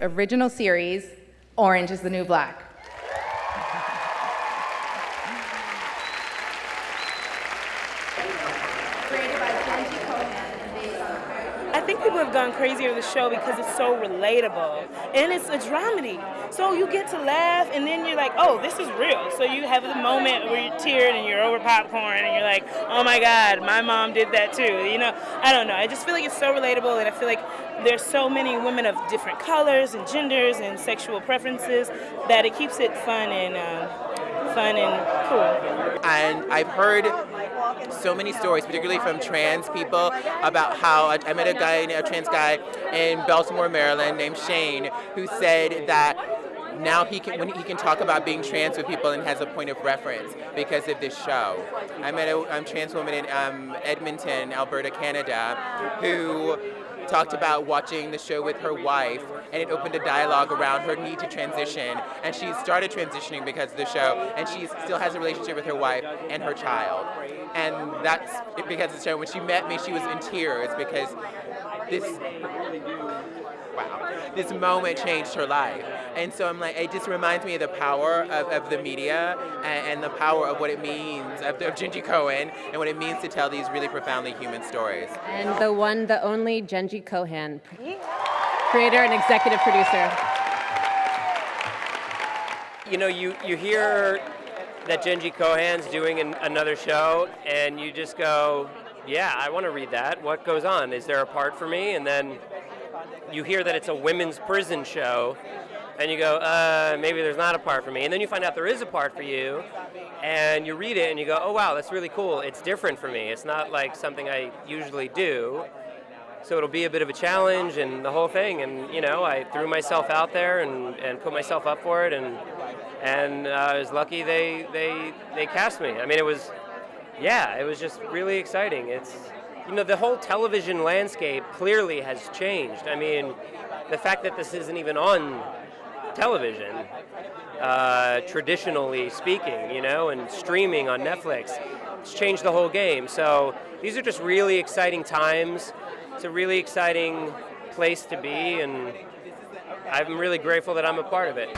original series, Orange is the New Black. I think people have gone crazy over the show because it's so relatable, and it's a dramedy. So you get to laugh, and then you're like, oh, this is real. So you have the moment where you're teared and you're over popcorn, and you're like, oh my God, my mom did that too. You know, I don't know. I just feel like it's so relatable, and I feel like there's so many women of different colors and genders and sexual preferences that it keeps it fun and cool. And I've heard so many stories, particularly from trans people, about how I met a trans guy in Baltimore, Maryland, named Shane, who said that now he can talk about being trans with people and has a point of reference because of this show. I met a trans woman in Edmonton, Alberta, Canada, who talked about watching the show with her wife, and it opened a dialogue around her need to transition, and she started transitioning because of the show, and she still has a relationship with her wife and her child. And that's because of the show. When she met me, she was in tears because this moment changed her life. And so I'm like, it just reminds me of the power of the media and the power of what it means, of Genji Cohen, and what it means to tell these really profoundly human stories. And the one, the only Genji Cohen, creator and executive producer. You know, you hear that Genji Cohen's doing another show, and you just go, yeah, I want to read that. What goes on? Is there a part for me? And then you hear that it's a women's prison show, and you go, maybe there's not a part for me. And then you find out there is a part for you, and you read it, and you go, oh, wow, that's really cool. It's different for me. It's not like something I usually do. So it'll be a bit of a challenge and the whole thing. And, you know, I threw myself out there and put myself up for it, and I was lucky they cast me. I mean, it was just really exciting. It's, you know, the whole television landscape clearly has changed. I mean, the fact that this isn't even on television, traditionally speaking, you know, and streaming on Netflix, it's changed the whole game. So these are just really exciting times. It's a really exciting place to be, and I'm really grateful that I'm a part of it.